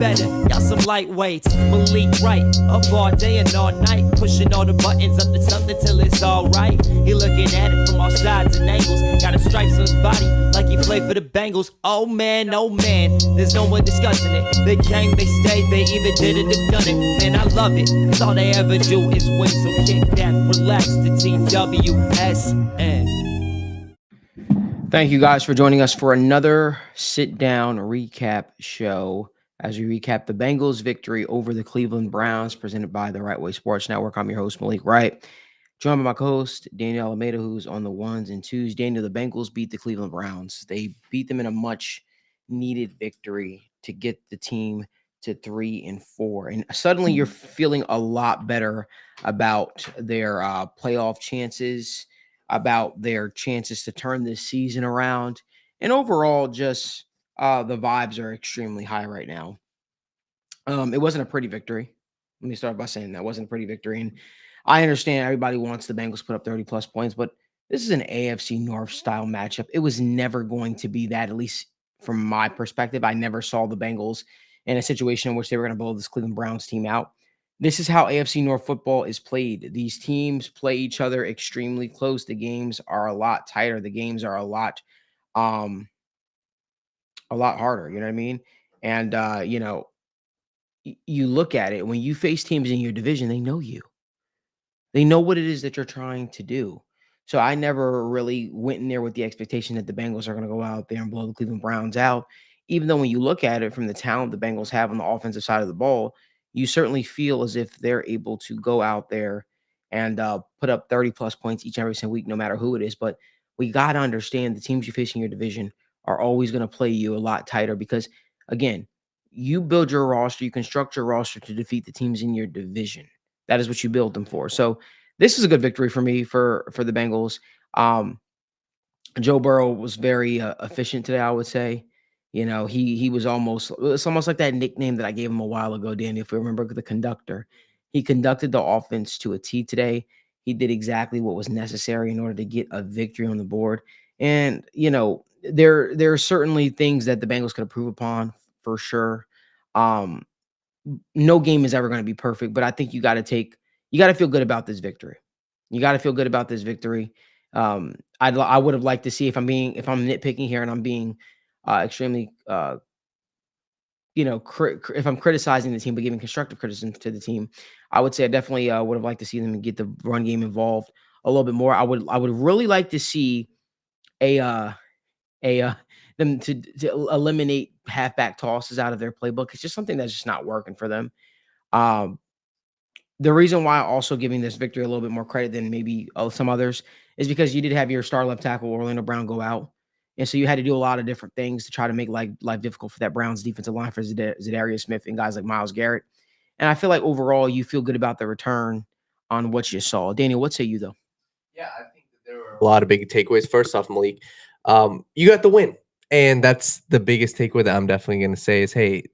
better. Y'all some lightweights. Malik Wright, up all day and all night, pushing all the buttons up to something till it's alright. He looking at it from all sides and angles. Got a stripes on his body like he played for the Bengals. Oh man, there's no one discussing it. They came, they stayed, they either did it or done it. Man, I love it, cause all they ever do is win. So kick back, relax, the TWSN. Thank you guys for joining us for another sit-down recap show as we recap the Bengals' victory over the Cleveland Browns, presented by the Right Way Sports Network. I'm your host, Malik Wright, joined by my co-host, Daniel Alameda, who's on the ones and twos. Daniel, the Bengals beat the Cleveland Browns. They beat them in a much-needed victory to get the team to 3-4. And suddenly you're feeling a lot better about their playoff chances, about their chances to turn this season around. And overall, just the vibes are extremely high right now. It wasn't a pretty victory. Let me start by saying that wasn't a pretty victory. And I understand everybody wants the Bengals to put up 30-plus points, but this is an AFC North style matchup. It was never going to be that, at least from my perspective. I never saw the Bengals in a situation in which they were going to blow this Cleveland Browns team out. This is how AFC North football is played. These teams play each other extremely close. The games are a lot tighter. The games are a lot harder. You know what I mean? And, you look at it, when you face teams in your division, they know you. They know what it is that you're trying to do. So I never really went in there with the expectation that the Bengals are going to go out there and blow the Cleveland Browns out, even though when you look at it from the talent the Bengals have on the offensive side of the ball, you certainly feel as if they're able to go out there and put up 30-plus points each and every single week, no matter who it is. But we got to understand the teams you face in your division are always going to play you a lot tighter because, again, you build your roster, you construct your roster to defeat the teams in your division. That is what you build them for. So this is a good victory for me for the Bengals. Joe Burrow was very efficient today, I would say. He was it's almost like that nickname that I gave him a while ago, Danny, if you remember, the conductor. He conducted the offense to a T today. He did exactly what was necessary in order to get a victory on the board. And, there are certainly things that the Bengals could improve upon for sure. No game is ever going to be perfect, but I think you got to feel good about this victory. You got to feel good about this victory. I would have liked to see, if I'm nitpicking here and I'm being extremely, if I'm criticizing the team but giving constructive criticism to the team, I would say I definitely would have liked to see them get the run game involved a little bit more. I would really like to see them to eliminate halfback tosses out of their playbook. It's just something that's just not working for them. The reason why also giving this victory a little bit more credit than maybe some others is because you did have your star left tackle, Orlando Brown, go out. And so you had to do a lot of different things to try to make life difficult for that Browns defensive line for Zadarius Smith and guys like Myles Garrett. And I feel like overall you feel good about the return on what you saw. Daniel, what say you, though? Yeah, I think that there were a lot of big takeaways. First off, Malik, you got the win. And that's the biggest takeaway that I'm definitely going to say is, hey,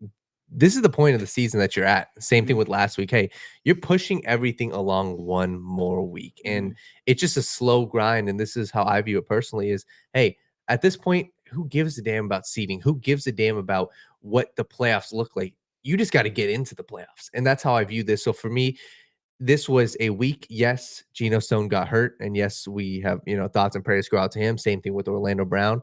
this is the point of the season that you're at. Same thing with last week. Hey, you're pushing everything along one more week. And it's just a slow grind. And this is how I view it personally is, hey, at this point, who gives a damn about seeding? Who gives a damn about what the playoffs look like? You just got to get into the playoffs. And that's how I view this. So for me, this was a week. Yes, Geno Stone got hurt. And yes, we have, thoughts and prayers go out to him. Same thing with Orlando Brown.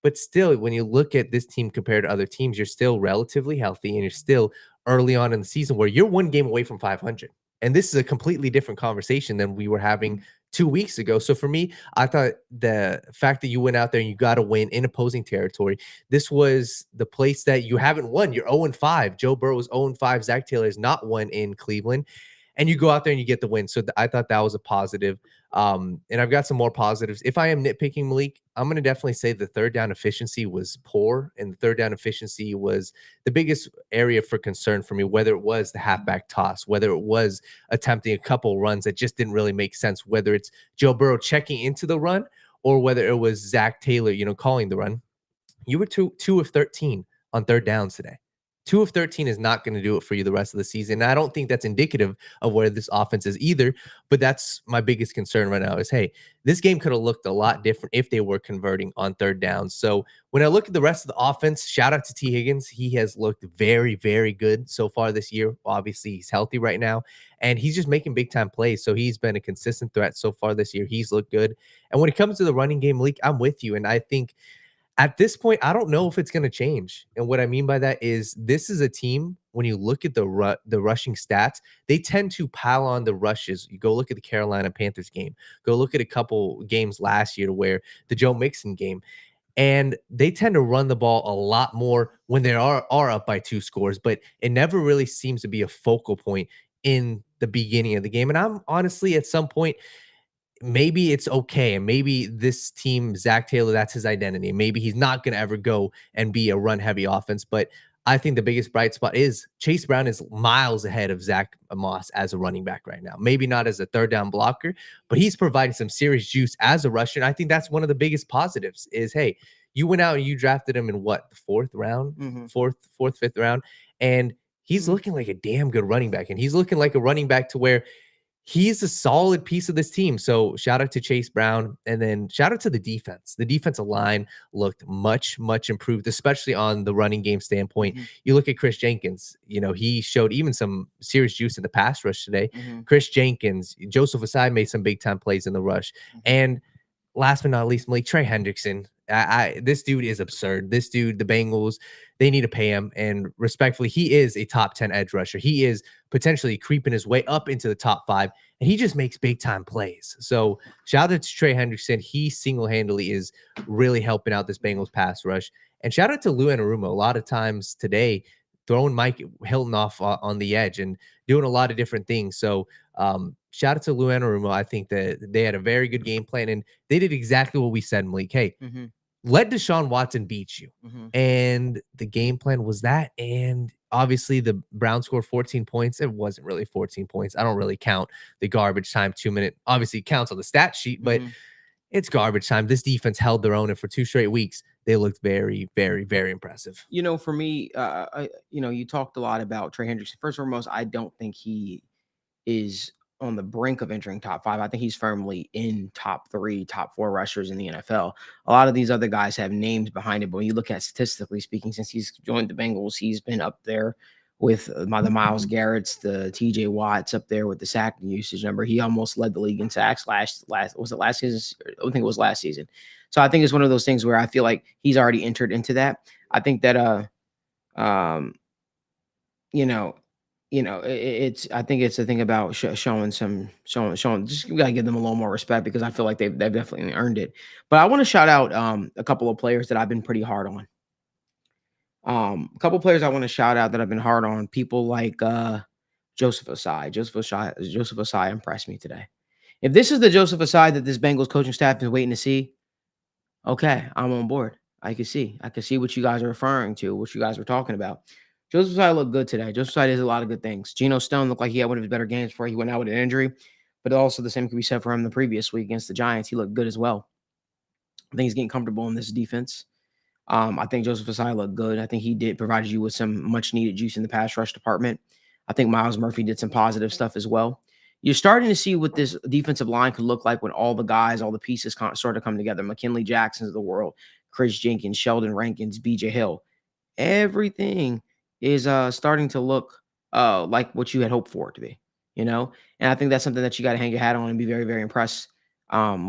But still, when you look at this team compared to other teams, you're still relatively healthy and you're still early on in the season where you're one game away from 500. And this is a completely different conversation than we were having 2 weeks ago. So for me, I thought the fact that you went out there and you got to win in opposing territory, this was the place that you haven't won. You're 0-5. Joe Burrow is 0-5. Zach Taylor is not won in Cleveland. And you go out there and you get the win. So I thought that was a positive. And I've got some more positives. If I am nitpicking, Malik, I'm going to definitely say the third down efficiency was poor. And the third down efficiency was the biggest area for concern for me, whether it was the halfback toss, whether it was attempting a couple runs that just didn't really make sense, whether it's Joe Burrow checking into the run or whether it was Zach Taylor, calling the run. You were 2 of 13 on third downs today. 2 of 13 is not going to do it for you the rest of the season. And I don't think that's indicative of where this offense is either. But that's my biggest concern right now is, hey, this game could have looked a lot different if they were converting on third down. So when I look at the rest of the offense, shout out to T. Higgins. He has looked very, very good so far this year. Obviously, he's healthy right now, and he's just making big time plays. So he's been a consistent threat so far this year. He's looked good. And when it comes to the running game, Malik, I'm with you. And I think at this point, I don't know if it's going to change. And what I mean by that is this is a team, when you look at the rushing stats, they tend to pile on the rushes. You go look at the Carolina Panthers game. Go look at a couple games last year where the Joe Mixon game. And they tend to run the ball a lot more when they are up by 2 scores, but it never really seems to be a focal point in the beginning of the game. And I'm honestly, at some point, maybe it's okay. And maybe this team, Zach Taylor, that's his identity. Maybe he's not going to ever go and be a run heavy offense. But I think the biggest bright spot is Chase Brown is miles ahead of Zach Moss as a running back right now. Maybe not as a third down blocker, but he's providing some serious juice as a rusher. And I think that's one of the biggest positives is, hey, you went out and you drafted him in what, the 4th round, fourth, 5th round. And he's looking like a damn good running back. And he's looking like a running back to where he's a solid piece of this team. So shout out to Chase Brown, and then shout out to the defense. The defensive line looked much, much improved, especially on the running game standpoint. You look at Chris Jenkins, he showed even some serious juice in the pass rush today. Chris Jenkins, Joseph Asai made some big time plays in the rush. And last but not least, Malik, Trey Hendrickson. This dude is absurd. This dude, the Bengals, they need to pay him. And respectfully, he is a top 10 edge rusher. He is potentially creeping his way up into the top 5, and he just makes big time plays. So shout out to Trey Hendrickson. He single-handedly is really helping out this Bengals pass rush. And shout out to Lou Anarumo. A lot of times today, throwing Mike Hilton off on the edge and doing a lot of different things. So shout out to Lou Anarumo. I think that they had a very good game plan, and they did exactly what we said, Malik. Hey, let Deshaun Watson beat you. And the game plan was that. And obviously the Browns scored 14 points. It wasn't really 14 points. I don't really count the garbage time 2-minute. Obviously it counts on the stat sheet, but it's garbage time. This defense held their own, and for 2 straight weeks, they looked very, very, very impressive. For me, you talked a lot about Trey Hendrickson. First and foremost, I don't think he is on the brink of entering top 5. I think he's firmly in top 3, top 4 rushers in the NFL. A lot of these other guys have names behind it, but when you look at statistically speaking, since he's joined the Bengals, he's been up there with the Myles Garrett's, the TJ Watts, up there with the sack usage number. He almost led the league in sacks last season? I think it was last season. So I think it's one of those things where I feel like he's already entered into that. I think that it's I think it's a thing about showing. Just you gotta give them a little more respect, because I feel like they've definitely earned it. But I want to shout out a couple of players that I've been pretty hard on. A couple of players I want to shout out that I've been hard on. People like Joseph Asai. Joseph Asai impressed me today. If this is the Joseph Asai that this Bengals coaching staff is waiting to see, okay, I'm on board. I can see what you guys are referring to, what you guys were talking about. Joseph Asai looked good today. Joseph Asai does a lot of good things. Geno Stone looked like he had one of his better games before he went out with an injury, but also the same can be said for him the previous week against the Giants. He looked good as well. I think he's getting comfortable in this defense. I think Joseph Asai looked good. I think he did provide you with some much needed juice in the pass rush department. I think Myles Murphy did some positive stuff as well. You're starting to see what this defensive line could look like when all the guys, all the pieces sort of come together. McKinley Jackson's of the world, Chris Jenkins, Sheldon Rankins, BJ Hill. Everything is starting to look like what you had hoped for it to be, And I think that's something that you got to hang your hat on and be very, very impressed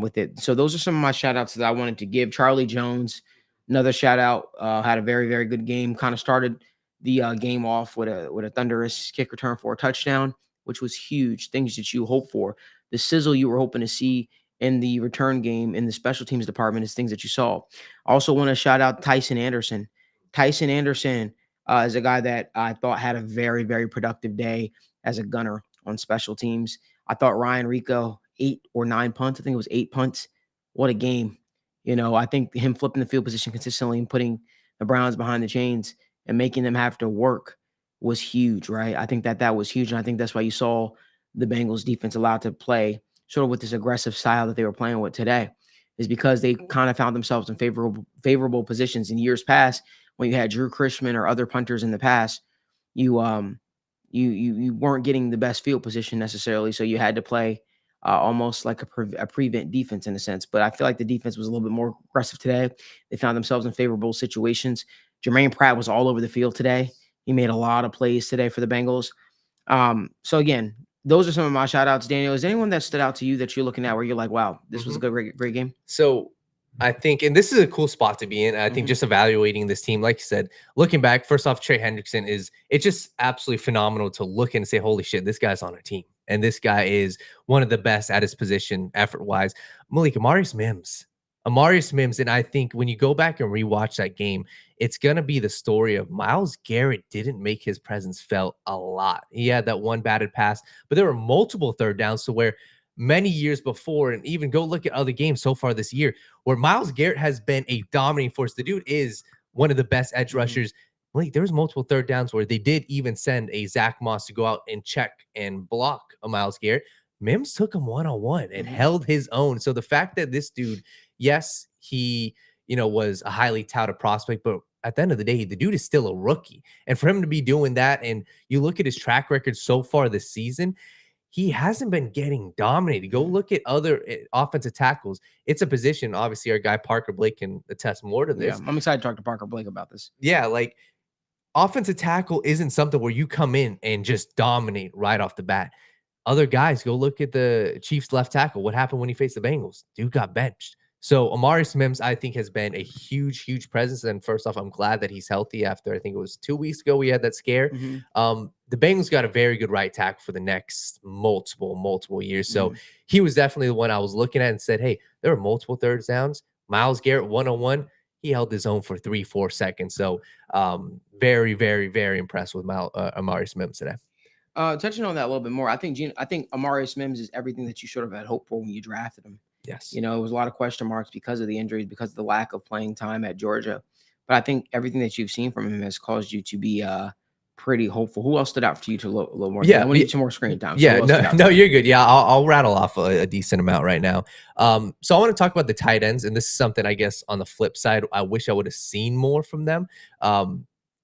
with it. So those are some of my shout outs that I wanted to give. Charlie Jones, another shout out, had a very, very good game. Kind of started the game off with a thunderous kick return for a touchdown, which was huge. Things that you hope for. The sizzle you were hoping to see in the return game in the special teams department is things that you saw. I also want to shout out Tyson Anderson. Tyson Anderson is a guy that I thought had a very, very productive day as a gunner on special teams. I thought Ryan Rico, 8 or 9 punts. I think it was 8 punts. What a game. I think him flipping the field position consistently and putting the Browns behind the chains and making them have to work was huge, right? I think that was huge. And I think that's why you saw the Bengals defense allowed to play sort of with this aggressive style that they were playing with today, is because they kind of found themselves in favorable positions in years past when you had Drew Chrisman or other punters in the past, you you weren't getting the best field position necessarily, so you had to play almost like a prevent defense in a sense. But I feel like the defense was a little bit more aggressive today. They found themselves in favorable situations. Jermaine Pratt was all over the field today. He made a lot of plays today for the Bengals. So again, those are some of my shout outs. Daniel, is there anyone that stood out to you that you're looking at where you're like, wow, this was a great game? So I think, and this is a cool spot to be in. I think just evaluating this team, like you said, looking back, first off, Trey Hendrickson it's just absolutely phenomenal to look and say, holy shit, this guy's on our team. And this guy is one of the best at his position effort wise. Malik, Amarius Mims. And I think when you go back and rewatch that game, it's going to be the story of Myles Garrett didn't make his presence felt a lot. He had that one batted pass, but there were multiple third downs to where many years before, and even go look at other games so far this year, where Myles Garrett has been a dominating force. The dude is one of the best edge rushers. Like, there was multiple third downs where they did even send a Zach Moss to go out and check and block a Myles Garrett. Mims took him one-on-one and held his own. So the fact that this dude, yes, he, was a highly touted prospect, but at the end of the day, the dude is still a rookie. And for him to be doing that, and you look at his track record so far this season, he hasn't been getting dominated. Go look at other offensive tackles. It's a position. Obviously, our guy Parker Blake can attest more to this. Yeah, I'm excited to talk to Parker Blake about this. Yeah, like offensive tackle isn't something where you come in and just dominate right off the bat. Other guys, go look at the Chiefs left tackle. What happened when he faced the Bengals? Dude got benched. So Amarius Mims, I think, has been a huge presence. And first off, I'm glad that he's healthy after, I think it was 2 weeks ago, we had that scare. The Bengals got a very good right tackle for the next multiple years. So he was definitely the one I was looking at and said, hey, there were multiple third downs. Myles Garrett, one-on-one, he held his own for 3-4 seconds. So very impressed with Amarius Mims today. Touching on that a little bit more, I think Amarius Mims is everything that you sort of had hoped for when you drafted him. Yes. It was a lot of question marks because of the injuries, because of the lack of playing time at Georgia. But I think everything that you've seen from him has caused you to be pretty hopeful. Who else stood out for you to a little more? Yeah, we need some more screen time. Yeah, no, you're good. Yeah, I'll rattle off a decent amount right now. So I want to talk about the tight ends, and this is something, I guess, on the flip side, I wish I would have seen more from them.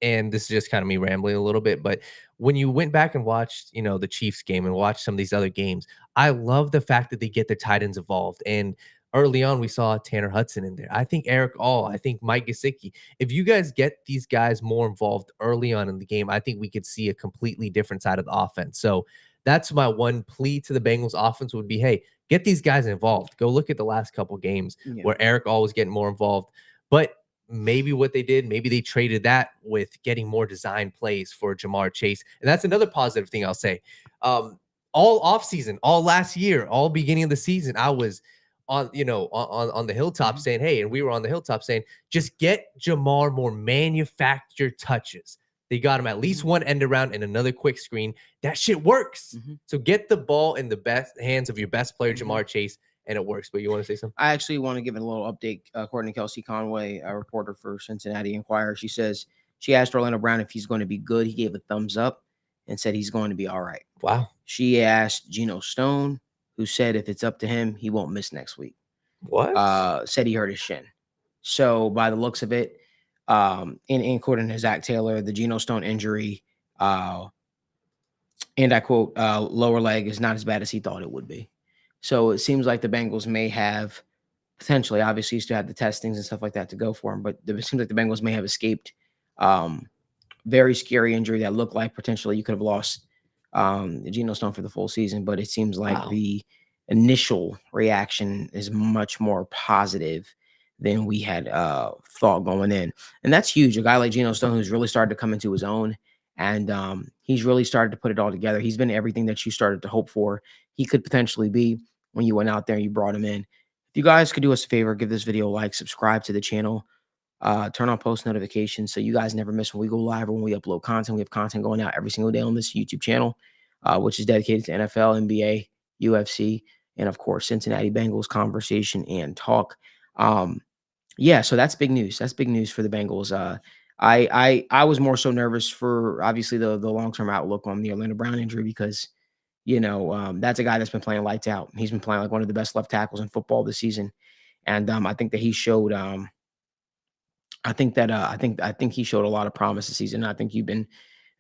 And this is just kind of me rambling a little bit, but when you went back and watched, the Chiefs game and watched some of these other games, I love the fact that they get the tight ends involved. And early on, we saw Tanner Hudson in there. I think Eric All, I think Mike Gesicki. If you guys get these guys more involved early on in the game, I think we could see a completely different side of the offense. So that's my one plea to the Bengals offense would be, hey, get these guys involved. Go look at the last couple games where Eric All was getting more involved. But maybe what they did, maybe they traded that with getting more design plays for Jamar Chase. And that's another positive thing I'll say. All offseason, all last year, all beginning of the season, I was on the hilltop saying, hey, and we were on the hilltop saying, just get Jamar more manufactured touches. They got him at least one end around and another quick screen. That shit works. So get the ball in the best hands of your best player, Jamar Chase, and it works. But you want to say something? I actually want to give a little update. According to Kelsey Conway, a reporter for Cincinnati Enquirer, she says she asked Orlando Brown if he's going to be good. He gave a thumbs up and said he's going to be all right. Wow. She asked Geno Stone, who said if it's up to him, he won't miss next week. What? Said he hurt his shin. So by the looks of it, in according to Zach Taylor, the Geno Stone injury, and I quote, lower leg is not as bad as he thought it would be. So it seems like the Bengals may have potentially, obviously, you still have the testings and stuff like that to go for him, but it seems like the Bengals may have escaped very scary injury that looked like potentially you could have lost Geno Stone for the full season. But it seems like the initial reaction is much more positive than we had thought going in. And that's huge. A guy like Geno Stone who's really started to come into his own, and he's really started to put it all together. He's been everything that you started to hope for he could potentially be when you went out there and you brought him in. If you guys could do us a favor, give this video a like, subscribe to the channel, turn on post notifications so you guys never miss when we go live or when we upload content. We have content going out every single day on this YouTube channel, which is dedicated to NFL, NBA, UFC, and of course, Cincinnati Bengals conversation and talk. Yeah, so that's big news. That's big news for the Bengals. I was more so nervous for obviously the long-term outlook on the Orlando Brown injury because, that's a guy that's been playing lights out. He's been playing like one of the best left tackles in football this season. And I think that he showed I think that I think he showed a lot of promise this season. I think you've been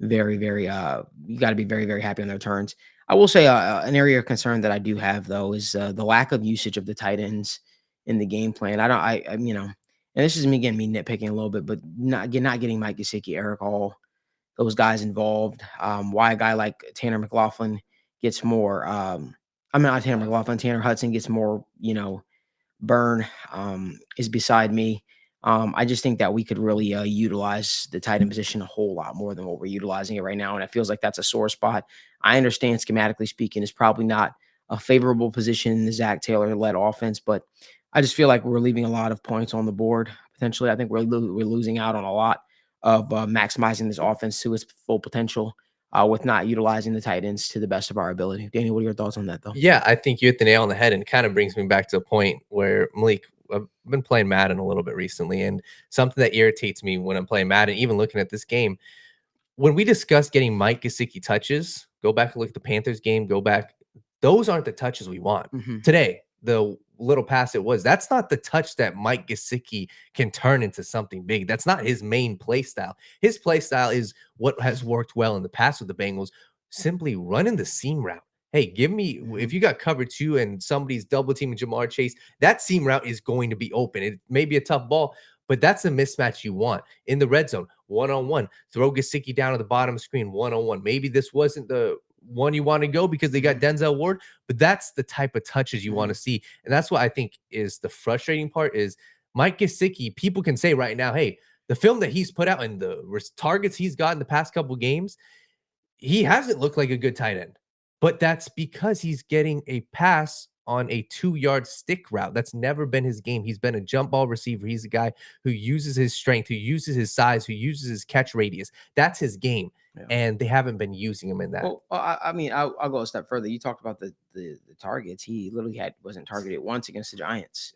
very, very you got to be very, very happy on their turns. I will say an area of concern that I do have though is the lack of usage of the tight ends in the game plan. I you know, and this is me again me nitpicking a little bit, but not getting Mike Gesicki, Eric Hall, those guys involved. Why a guy like Tanner McLaughlin gets more. I'm not Tanner McLaughlin. Tanner Hudson gets more. Burn is beside me. I just think that we could really utilize the tight end position a whole lot more than what we're utilizing it right now, and it feels like that's a sore spot. I understand, schematically speaking, is probably not a favorable position in the Zach Taylor-led offense, but I just feel like we're leaving a lot of points on the board potentially. I think we're losing out on a lot of maximizing this offense to its full potential with not utilizing the tight ends to the best of our ability. Danny, what are your thoughts on that, though? Yeah, I think you hit the nail on the head, and it kind of brings me back to a point where Malik, I've been playing Madden a little bit recently, and something that irritates me when I'm playing Madden, even looking at this game, when we discuss getting Mike Gesicki touches, go back and look at the Panthers game, go back. Those aren't the touches we want. Mm-hmm. Today, the little pass it was, that's not the touch that Mike Gesicki can turn into something big. That's not his main play style. His play style is what has worked well in the past with the Bengals, simply running the seam route. Hey, give me, if you got cover two and somebody's double teaming Jamar Chase, that seam route is going to be open. It may be a tough ball, but that's a mismatch you want in the red zone, one-on-one. Throw Gesicki down at the bottom of the screen, one-on-one. Maybe this wasn't the one you want to go because they got Denzel Ward, but that's the type of touches you want to see. And that's what I think is the frustrating part is Mike Gesicki, people can say right now, hey, the film that he's put out and the targets he's got in the past couple games, he hasn't looked like a good tight end. But that's because he's getting a pass on a 2-yard stick route. That's never been his game. He's been a jump ball receiver. He's a guy who uses his strength, who uses his size, who uses his catch radius. That's his game. Yeah. And they haven't been using him in that. Well, I mean, I'll go a step further. You talked about the targets. He literally wasn't targeted once against the Giants.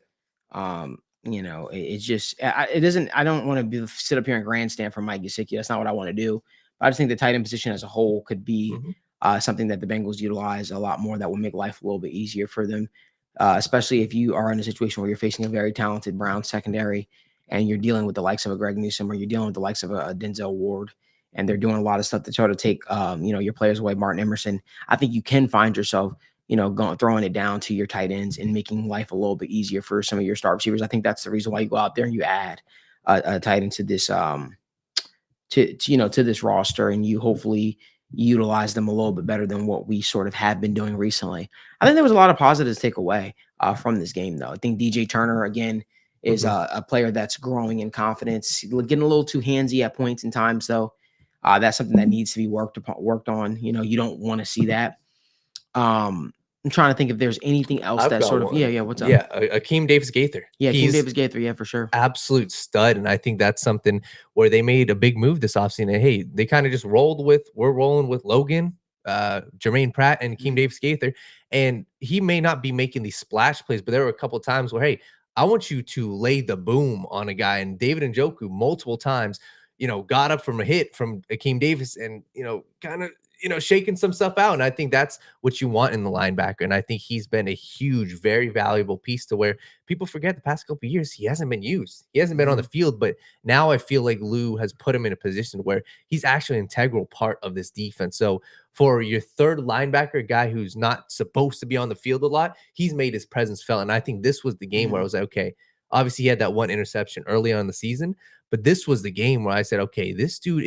It's just it doesn't. I don't want to sit up here and grandstand for Mike Gesicki. That's not what I want to do. But I just think the tight end position as a whole could be something that the Bengals utilize a lot more that will make life a little bit easier for them, especially if you are in a situation where you're facing a very talented Browns secondary and you're dealing with the likes of a Greg Newsome or you're dealing with the likes of a Denzel Ward, and they're doing a lot of stuff to try to take, your players away. Martin Emerson, I think you can find yourself, throwing it down to your tight ends and making life a little bit easier for some of your star receivers. I think that's the reason why you go out there and you add a tight end to this, to this roster, and you hopefully utilize them a little bit better than what we sort of have been doing recently. I think there was a lot of positives to take away from this game, though. I think DJ Turner, again, is a player that's growing in confidence, getting a little too handsy at points in time. So that's something that needs to be worked on. You don't want to see that. I'm trying to think if there's anything else that sort of what's up? Yeah, Akeem Davis-Gaither. Yeah, Akeem Davis-Gaither, yeah, for sure. Absolute stud. And I think that's something where they made a big move this offseason. And hey, they kind of just we're rolling with Logan, Jermaine Pratt, and Akeem Davis-Gaither. And he may not be making these splash plays, but there were a couple of times where, hey, I want you to lay the boom on a guy. And David Njoku multiple times, got up from a hit from Akeem Davis and, kind of, shaking some stuff out. And I think that's what you want in the linebacker. And I think he's been a huge, very valuable piece to where people forget the past couple of years, he hasn't been used. He hasn't been on the field, but now I feel like Lou has put him in a position where he's actually an integral part of this defense. So for your third linebacker, a guy who's not supposed to be on the field a lot, he's made his presence felt. And I think this was the game where I was like, okay, obviously he had that one interception early on in the season, but this was the game where I said, okay, this dude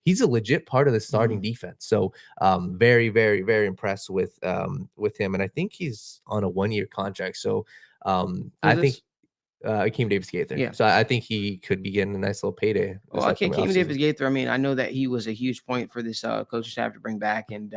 he's a legit part of the starting defense. So very, very, very impressed with him. And I think he's on a 1-year contract. So I think Akeem Davis-Gaither. Yeah. So I think he could be getting a nice little payday. Well, Akeem Davis-Gaither, I mean, I know that he was a huge point for this coaching staff to bring back. And,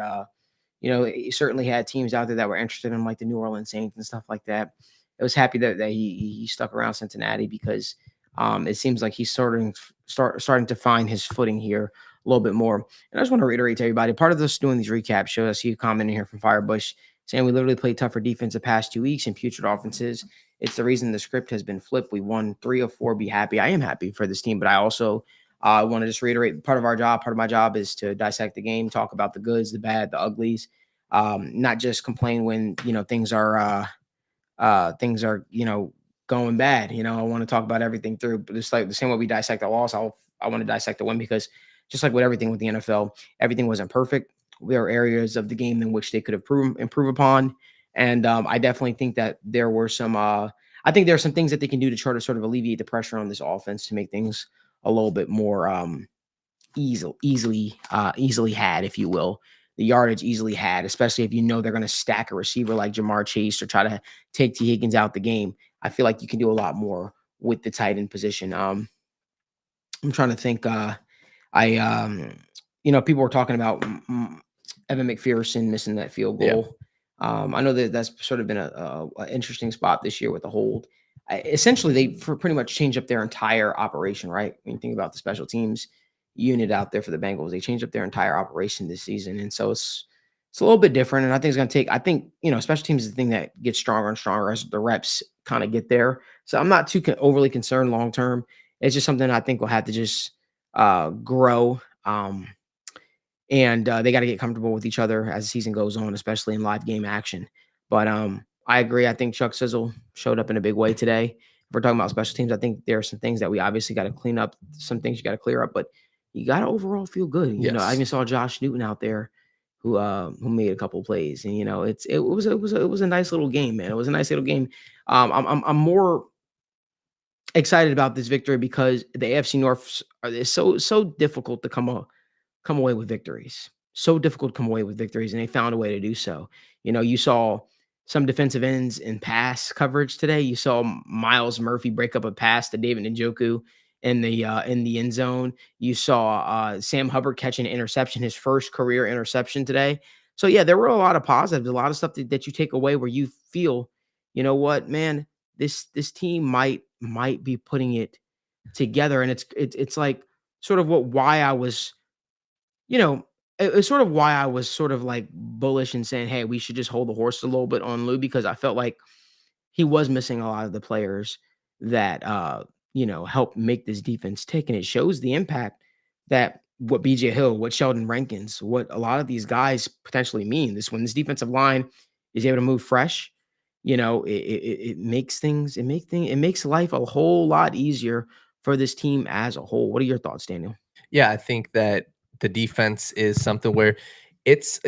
he certainly had teams out there that were interested in, like the New Orleans Saints and stuff like that. I was happy that he stuck around Cincinnati because it seems like he's starting to find his footing here a little bit more. And I just want to reiterate to everybody, part of this doing these recaps shows, I see a comment in here from Firebush saying we literally played tougher defense the past 2 weeks and putrid offenses. It's the reason the script has been flipped. We won 3 of 4. Be happy. I am happy for this team, but I also want to just reiterate part of my job is to dissect the game, talk about the goods, the bad, the uglies, not just complain when, things are, going going bad. I want to talk about everything through, but it's like the same way we dissect the loss. I want to dissect the win because just like with everything with the NFL, everything wasn't perfect. There are areas of the game in which they could improve upon, and I definitely think that there were some. I think there are some things that they can do to try to sort of alleviate the pressure on this offense to make things a little bit more easily had, if you will. The yardage easily had, especially if they're going to stack a receiver like Jamar Chase or try to take T. Higgins out the game. I feel like you can do a lot more with the tight end position. I'm trying to think. People were talking about Evan McPherson missing that field goal. I know that's sort of been a interesting spot this year with the hold. Essentially, they pretty much changed up their entire operation, right? When you think about the special teams unit out there for the Bengals, they changed up their entire operation this season, and so it's a little bit different. And I think it's going to take. I think special teams is the thing that gets stronger and stronger as the reps kind of get there. So I'm not too overly concerned long term. It's just something I think will have to just grow. And they got to get comfortable with each other as the season goes on, especially in live game action. But I agree. I think Chuck Sizzle showed up in a big way today. If we're talking about special teams, I think there are some things that we obviously got to clean up, some things you got to clear up, but you got to overall feel good. I even saw Josh Newton out there who made a couple of plays, and it was a nice little game, man. It was a nice little game. I'm more excited about this victory because the AFC North is so difficult to come away with victories. So difficult to come away with victories, and they found a way to do so. You saw some defensive ends in pass coverage today. You saw Miles Murphy break up a pass to David Njoku in the end zone. You saw Sam Hubbard catch an interception, his first career interception today. So yeah, there were a lot of positives, a lot of stuff that you take away where you feel, you know what, man, this team might be putting it together, and it's like sort of why I was. It's sort of why I was sort of like bullish and saying, hey, we should just hold the horse a little bit on Lou, because I felt like he was missing a lot of the players that, help make this defense tick. And it shows the impact that what BJ Hill, what Sheldon Rankins, what a lot of these guys potentially mean. When this defensive line is able to move fresh, it makes life a whole lot easier for this team as a whole. What are your thoughts, Daniel? Yeah, I think that the defense is something where it's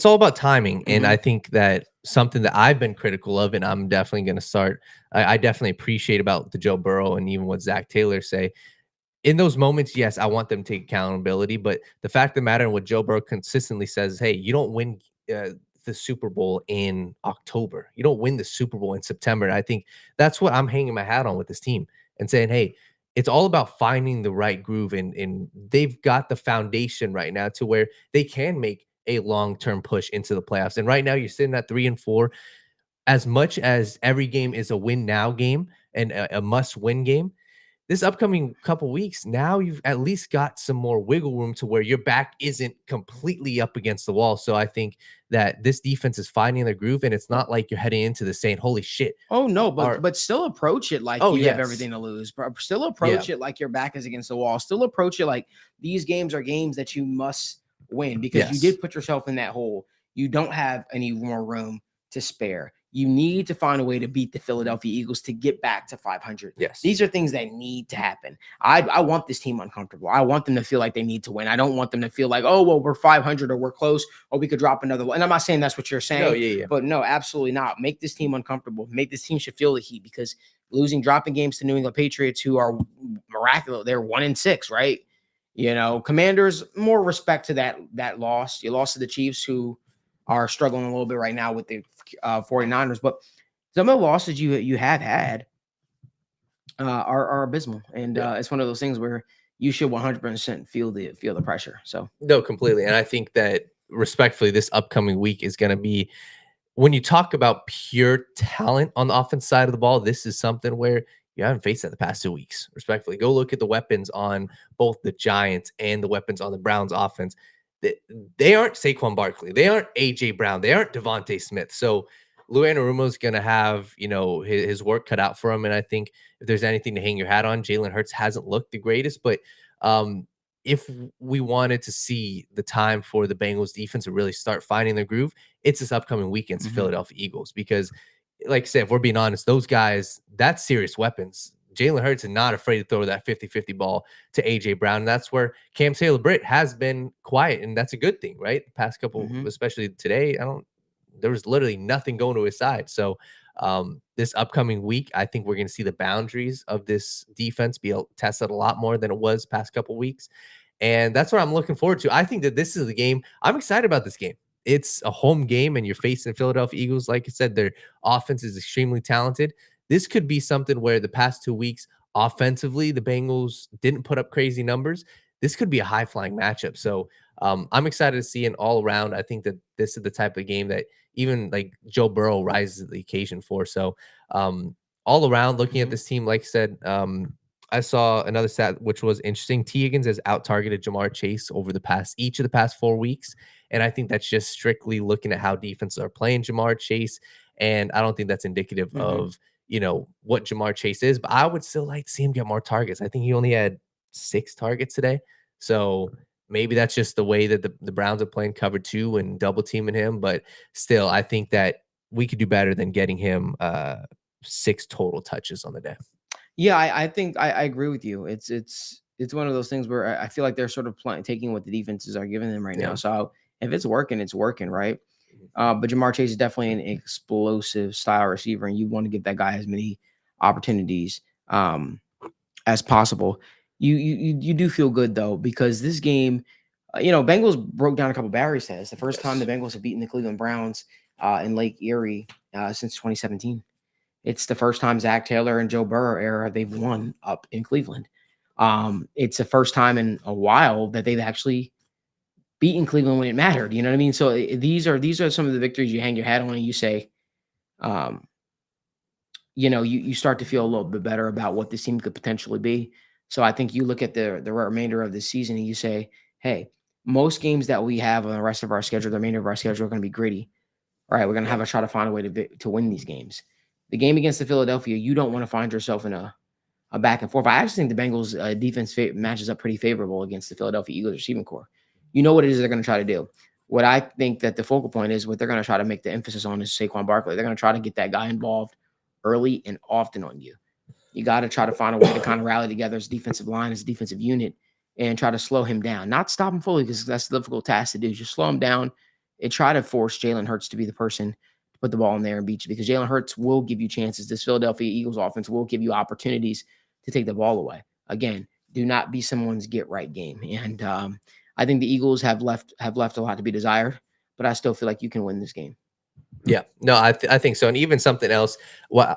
all about timing. And I think that something that I've been critical of, and I'm definitely going to start, I definitely appreciate about the Joe Burrow and even what Zach Taylor say. In those moments, yes, I want them to take accountability. But the fact of the matter, and what Joe Burrow consistently says is, hey, you don't win the Super Bowl in October. You don't win the Super Bowl in September. And I think that's what I'm hanging my hat on with this team and saying, hey, it's all about finding the right groove, and they've got the foundation right now to where they can make a long-term push into the playoffs. And right now you're sitting at 3-4. As much as every game is a win now game and a must-win game, this upcoming couple weeks, now you've at least got some more wiggle room to where your back isn't completely up against the wall. So I think that this defense is finding their groove, and it's not like you're heading into this saying, holy shit. Oh, no, but still approach it like you have everything to lose. Still approach it like your back is against the wall. Still approach it like these games are games that you must win, because you did put yourself in that hole. You don't have any more room to spare. You need to find a way to beat the Philadelphia Eagles to get back to 500. Yes. These are things that need to happen. I want this team uncomfortable. I want them to feel like they need to win. I don't want them to feel like, oh, well, we're 500 or we're close or we could drop another one. And I'm not saying that's what you're saying. But no, absolutely not. Make this team uncomfortable. Make this team should feel the heat, because dropping games to New England Patriots, who are miraculous, they're 1-6, right? Commanders, more respect to that loss. You lost to the Chiefs, who are struggling a little bit right now with the 49ers, but some of the losses you have had are abysmal, and it's one of those things where you should 100% feel the pressure. So no, completely. And I think that respectfully, this upcoming week is going to be, when you talk about pure talent on the offense side of the ball, this is something where you haven't faced that the past 2 weeks. Respectfully, go look at the weapons on both the Giants and the weapons on the Browns offense. They aren't Saquon Barkley. They aren't A.J. Brown. They aren't Devontae Smith. So Lou Anarumo is going to have, his work cut out for him. And I think if there's anything to hang your hat on, Jalen Hurts hasn't looked the greatest. But if we wanted to see the time for the Bengals defense to really start finding their groove, it's this upcoming weekend, the Philadelphia Eagles, because like I said, if we're being honest, those guys, that's serious weapons. Jalen Hurts is not afraid to throw that 50-50 ball to A.J. Brown. And that's where Cam Taylor-Britt has been quiet, and that's a good thing, right? The past couple, especially today, there was literally nothing going to his side. So this upcoming week, I think we're going to see the boundaries of this defense be tested a lot more than it was past couple weeks. And that's what I'm looking forward to. I think that this is the game. I'm excited about this game. It's a home game, and you're facing Philadelphia Eagles. Like I said, their offense is extremely talented. This could be something where the past 2 weeks, offensively, the Bengals didn't put up crazy numbers. This could be a high-flying matchup. So I'm excited to see it all around. I think that this is the type of game that even like Joe Burrow rises to the occasion for. So all around, looking at this team, like I said, I saw another stat which was interesting. T. Higgins has out-targeted Jamar Chase over each of the past 4 weeks. And I think that's just strictly looking at how defenses are playing Jamar Chase. And I don't think that's indicative of, what Jamar Chase is. But I would still like to see him get more targets. I think he only had 6 targets today. So maybe that's just the way that the Browns are playing cover 2 and double teaming him. But still, I think that we could do better than getting him 6 total touches on the day. Yeah, I think I agree with you. It's one of those things where I feel like they're sort of taking what the defenses are giving them right now. So if it's working, right? But Jamar Chase is definitely an explosive style receiver, and you want to give that guy as many opportunities as possible. You do feel good though, because this game, Bengals broke down a couple barriers. It's the first time the Bengals have beaten the Cleveland Browns in Lake Erie since 2017. It's the first time Zach Taylor and Joe Burrow era they've won up in Cleveland. It's the first time in a while that they've actually beaten Cleveland when it mattered. You know what I mean? So these are some of the victories you hang your hat on, and you say, you start to feel a little bit better about what this team could potentially be. So I think you look at the remainder of the season and you say, hey, most games that we have on the rest of our schedule, the remainder of our schedule, are going to be gritty. All right, we're going to have a try to find a way to win these games. The game against the Philadelphia, you don't want to find yourself in a back and forth. I actually think the Bengals defense matches up pretty favorable against the Philadelphia Eagles receiving core. You know what it is they're going to try to do. What I think that the focal point is, what they're going to try to make the emphasis on is Saquon Barkley. They're going to try to get that guy involved early and often on you. You got to try to find a way to kind of rally together as defensive line, as defensive unit, and try to slow him down. Not stop him fully, because that's a difficult task to do. Just slow him down and try to force Jalen Hurts to be the person to put the ball in there and beat you, because Jalen Hurts will give you chances. This Philadelphia Eagles offense will give you opportunities to take the ball away. Again, do not be someone's get-right game. And I think the Eagles have left a lot to be desired, but I still feel like you can win this game. Yeah, no, I think so. And even something else,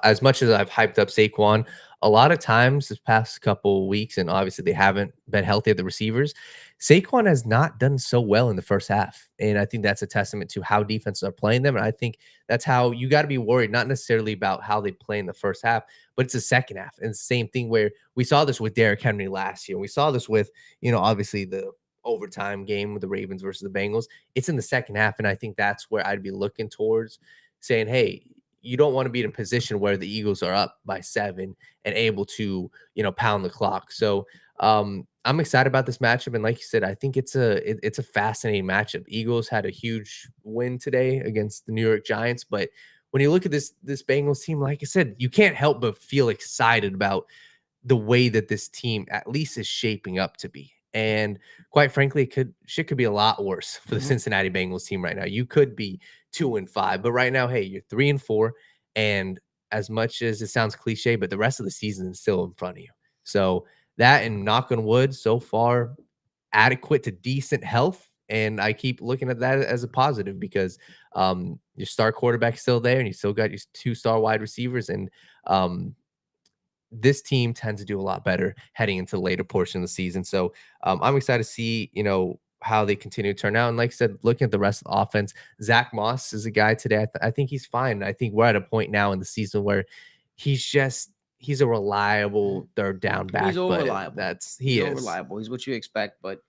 as much as I've hyped up Saquon, a lot of times this past couple of weeks, and obviously they haven't been healthy at the receivers, Saquon has not done so well in the first half. And I think that's a testament to how defenses are playing them. And I think that's how you got to be worried, not necessarily about how they play in the first half, but it's the second half. And it's the same thing where we saw this with Derrick Henry last year. We saw this with, obviously the overtime game with the Ravens versus the Bengals. It's in the second half. And I think that's where I'd be looking towards, saying, hey, you don't want to be in a position where the Eagles are up by 7 and able to, pound the clock. So I'm excited about this matchup. And like you said, I think it's a fascinating matchup. Eagles had a huge win today against the New York Giants. But when you look at this Bengals team, like I said, you can't help but feel excited about the way that this team at least is shaping up to be. And quite frankly, shit could be a lot worse for the Cincinnati Bengals team right now. You could be 2-5, but right now, hey, you're 3-4. And as much as it sounds cliche, but the rest of the season is still in front of you. So that, and knock on wood, so far adequate to decent health. And I keep looking at that as a positive, because your star quarterback is still there, and you still got your 2-star wide receivers. And this team tends to do a lot better heading into the later portion of the season. So I'm excited to see, how they continue to turn out. And like I said, looking at the rest of the offense, Zach Moss is a guy today. I think he's fine. I think we're at a point now in the season where he's a reliable third down back. He's reliable. He's is reliable. He's what you expect. But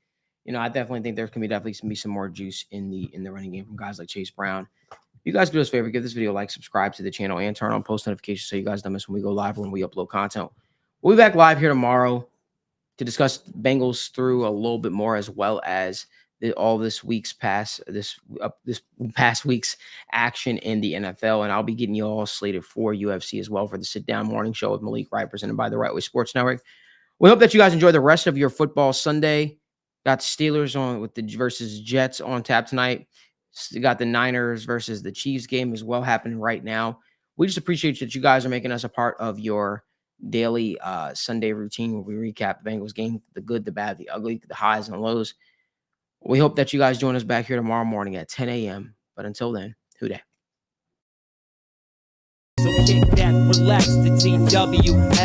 I definitely think there can be some more juice in the running game from guys like Chase Brown. You guys do us a favor, give this video a like, subscribe to the channel, and turn on post notifications so you guys don't miss when we go live or when we upload content. We'll be back live here tomorrow to discuss Bengals through a little bit more, as well as all this past week's action in the NFL, and I'll be getting you all slated for UFC as well for the Sit Down Morning Show with Malik Wright, presented by the Right Way Sports Network. We hope that you guys enjoy the rest of your football Sunday. Got Steelers on with the versus Jets on tap tonight. Got the Niners versus the Chiefs game as well happening right now. We just appreciate that you guys are making us a part of your daily Sunday routine where we recap the Bengals game, the good, the bad, the ugly, the highs and the lows. We hope that you guys join us back here tomorrow morning at 10 a.m. But until then, who dat? So kick that, relax, the TWSN.